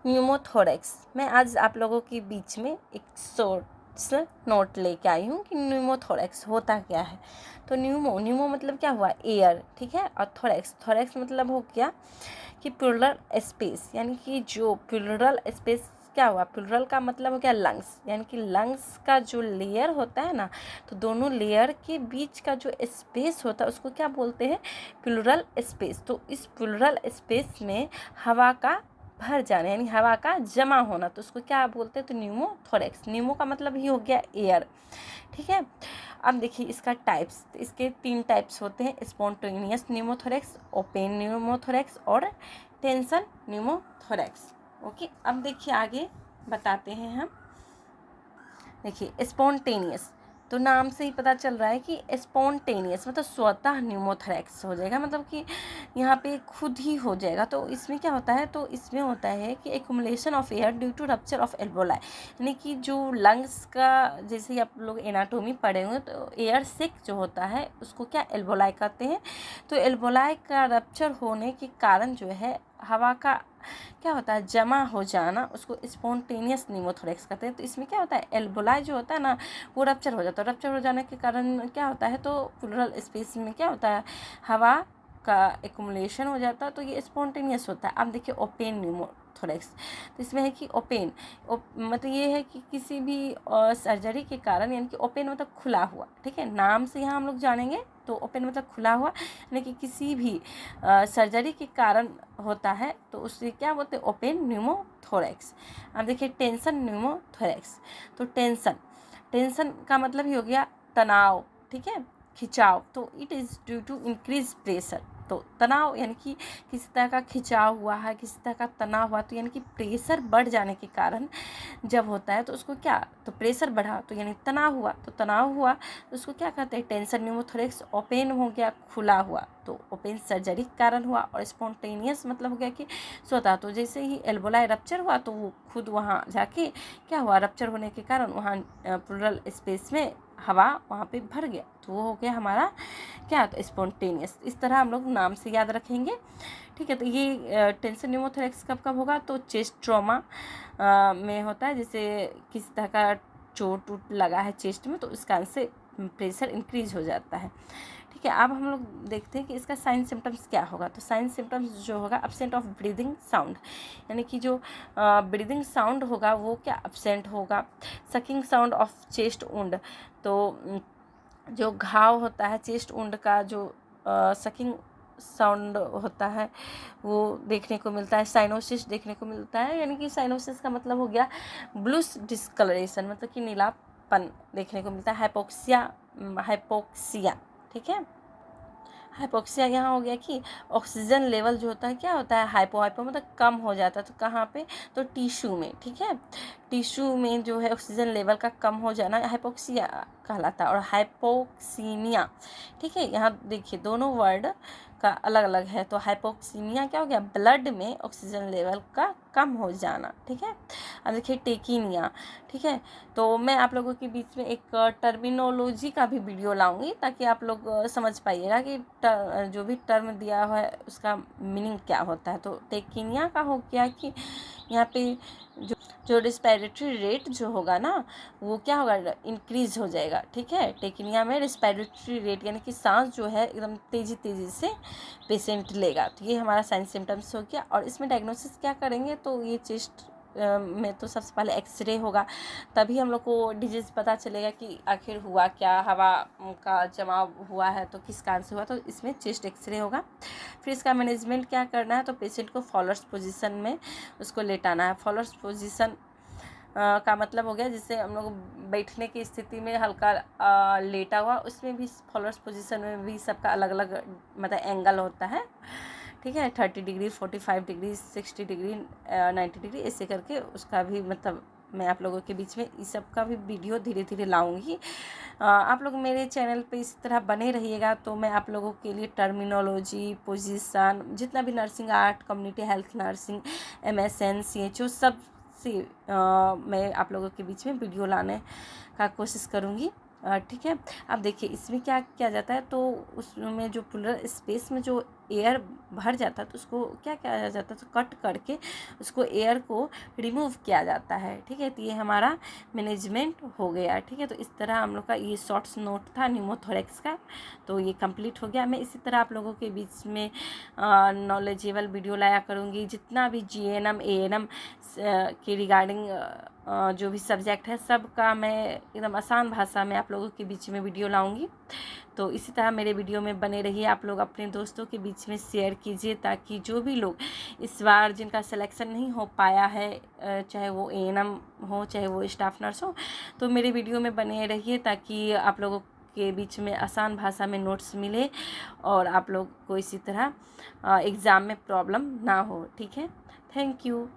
Pneumothorax. मैं आज आप लोगों के बीच में एक शॉर्ट्स नोट लेके आई हूँ कि न्यूमोथोरेक्स होता क्या है। तो न्यूमो मतलब क्या हुआ, एयर, ठीक है। और थोरेक्स मतलब हो गया कि प्लूरल स्पेस, यानी कि जो प्लूरल स्पेस क्या हुआ, प्लूरल का मतलब हो गया लंग्स, यानी कि लंग्स का जो लेयर होता है ना, तो दोनों लेयर के बीच का जो स्पेस होता है उसको क्या बोलते हैं, प्लूरल स्पेस। तो इस प्लूरल स्पेस में हवा का भर जाना, यानी हवा का जमा होना, तो उसको क्या बोलते हैं, तो न्यूमोथोरेक्स। न्यूमो का मतलब ही हो गया एयर, ठीक है। अब देखिए इसका टाइप्स, इसके 3 टाइप्स होते हैं, स्पॉन्टेनियस न्यूमोथोरेक्स, ओपन न्यूमोथोरेक्स और टेंशन न्यूमोथोरेक्स। ओके, अब देखिए आगे बताते हैं हम। देखिए स्पॉन्टेनियस, तो नाम से ही पता चल रहा है कि स्पॉन्टेनियस मतलब स्वतः न्यूमोथोरेक्स हो जाएगा, मतलब कि यहाँ पे खुद ही हो जाएगा। तो इसमें क्या होता है, तो इसमें होता है कि accumulation of air due to rupture of alveoli, यानी कि जो लंग्स का, जैसे ही आप लोग एनाटोमी पढ़े होंगे, तो एयर सिक जो होता है उसको क्या एल्वोलाई कहते हैं। तो एल्वोलाई का रप्चर होने के कारण जो है हवा का क्या होता है, जमा हो जाना, उसको स्पॉन्टेनियस न्यूमोथोरेक्स कहते हैं। तो इसमें क्या होता है, एल्वोलाई जो होता है ना वो रप्चर हो जाता है। रप्चर हो जाने के कारण क्या होता है, तो प्लूरल स्पेस में क्या होता है, हवा का एक्युमुलेशन हो जाता है, तो ये स्पॉन्टेनियस होता है। अब देखिए ओपन न्यूमोथोरेक्स, तो इसमें है कि ओपन मतलब ये है कि किसी भी सर्जरी के कारण, यानी कि ओपन मतलब खुला हुआ, ठीक है, नाम से यहाँ हम लोग जानेंगे। तो ओपन मतलब खुला हुआ, यानी कि किसी भी सर्जरी के कारण होता है, तो उससे क्या बोलते हैं, ओपन न्यूमोथोरेक्स। अब देखिए टेंशन न्यूमोथोरेक्स, तो टेंशन का मतलब ही हो गया तनाव, ठीक है, खिंचाव। तो it is due to increase pressure, तो तनाव यानी कि किसी तरह का खिंचाव हुआ है, किसी तरह का तनाव हुआ, तो यानी कि प्रेशर बढ़ जाने के कारण जब होता है तो उसको क्या, तो प्रेशर बढ़ा तो यानी तनाव हुआ, तो तनाव हुआ तो उसको क्या कहते हैं, टेंशन न्यूमोथोरेक्स। ओपन हो गया खुला हुआ, तो ओपन सर्जरी के कारण हुआ। और स्पॉन्टेनियस मतलब हो गया कि स्वतः, तो जैसे ही एल्वोलाई रप्चर हुआ तो वो खुद वहाँ जाके क्या हुआ, रप्चर होने के कारण वहाँ प्लूरल स्पेस में हवा वहाँ पे भर गया, तो वो हो गया हमारा क्या, तो स्पॉन्टेनियस। इस तरह हम लोग नाम से याद रखेंगे, ठीक है। तो ये टेंशन न्यूमोथोरेक्स कब कब होगा, तो चेस्ट ट्रॉमा में होता है, जैसे किसी तरह का चोट वोट लगा है चेस्ट में, तो इस कारण से प्रेशर इंक्रीज हो जाता है, ठीक है। अब हम लोग देखते हैं कि इसका साइन सिम्टम्स क्या होगा। तो साइन सिम्टम्स जो होगा, एब्सेंट ऑफ ब्रीदिंग साउंड, यानी कि जो ब्रीदिंग साउंड होगा वो क्या एब्सेंट होगा। Sucking sound of chest wound, तो जो घाव होता है चेस्ट वुंड का, जो सकिंग साउंड होता है वो देखने को मिलता है। साइनोसिस देखने को मिलता है, यानी कि साइनोसिस का मतलब हो गया ब्लूस डिस्कलरेशन, मतलब कि नीलापन देखने को मिलता है। हाइपोक्सिया, ठीक है। हाइपोक्सिया यहाँ हो गया कि ऑक्सीजन लेवल जो होता है क्या होता है, हाइपो मतलब कम हो जाता है, तो कहाँ पे, तो टिश्यू में, ठीक है। टिश्यू में जो है ऑक्सीजन लेवल का कम हो जाना हाइपोक्सिया कहलाता है। और हाइपोक्सीमिया, ठीक है, यहाँ देखिए दोनों वर्ड का अलग अलग है। तो हाइपोक्सीमिया क्या हो गया, ब्लड में ऑक्सीजन लेवल का कम हो जाना, ठीक है। अब देखिए टेकिनिया, ठीक है। तो मैं आप लोगों के बीच में एक टर्मिनोलॉजी का भी वीडियो लाऊंगी, ताकि आप लोग समझ पाइएगा कि जो भी टर्म दिया हुआ है उसका मीनिंग क्या होता है। तो टेकिनिया का हो गया कि यहाँ पे जो रिस्पिरेटरी रेट जो होगा ना वो क्या होगा, इंक्रीज हो जाएगा, ठीक है। टेकिनिया में रिस्पिरेटरी रेट यानी कि सांस जो है एकदम तेज़ी से पेशेंट लेगा। तो ये हमारा साइन सिम्टम्स हो गया। और इसमें डायग्नोसिस क्या करेंगे, तो ये चेस्ट में तो सबसे पहले एक्सरे होगा, तभी हम लोग को डिजीज़ पता चलेगा कि आखिर हुआ क्या, हवा का जमाव हुआ है तो किस कारण से हुआ, तो इसमें चेस्ट एक्सरे होगा। फिर इसका मैनेजमेंट क्या करना है, तो पेशेंट को फॉलोअर्स पोजीशन में उसको लेटाना है। फॉलोअर्स पोजीशन का मतलब हो गया जिससे हम लोग बैठने की स्थिति में हल्का लेटा हुआ, उसमें भी फॉलोअर्स पोजीशन में भी सबका अलग अलग मतलब एंगल होता है, ठीक है। 30 डिग्री, 45 डिग्री, 60 डिग्री, 90 डिग्री, ऐसे करके उसका भी मतलब मैं आप लोगों के बीच में इस सब का भी वीडियो धीरे धीरे लाऊंगी। आप लोग मेरे चैनल पे इस तरह बने रहिएगा, तो मैं आप लोगों के लिए टर्मिनोलॉजी, पोजीशन, जितना भी nursing art, community health nursing, MSN, CHO सब से मैं आप लोगों के बीच में वीडियो लाने का कोशिश करूँगी, ठीक है। अब देखिए इसमें क्या किया जाता है, तो उसमें जो प्लूरल स्पेस में जो एयर भर जाता है तो उसको क्या किया जाता है, तो कट करके उसको एयर को रिमूव किया जाता है, ठीक है। तो ये हमारा मैनेजमेंट हो गया, ठीक है। तो इस तरह हम लोग का ये शॉर्ट्स नोट था न्यूमोथोरेक्स का, तो ये कंप्लीट हो गया। मैं इसी तरह आप लोगों के बीच में नॉलेजेबल वीडियो लाया करूँगी, जितना भी GNM ANM के रिगार्डिंग जो भी सब्जेक्ट है सबका मैं एकदम आसान भाषा में आप लोगों के बीच में वीडियो लाऊंगी। तो इसी तरह मेरे वीडियो में बने रहिए, आप लोग अपने दोस्तों के बीच में शेयर कीजिए, ताकि जो भी लोग इस बार जिनका सिलेक्शन नहीं हो पाया है, चाहे वो ANM हो चाहे वो स्टाफ नर्स हो, तो मेरे वीडियो में बने रहिए ताकि आप लोगों के बीच में आसान भाषा में नोट्स मिले और आप लोग को इसी तरह एग्ज़ाम में प्रॉब्लम ना हो, ठीक है। Thank you.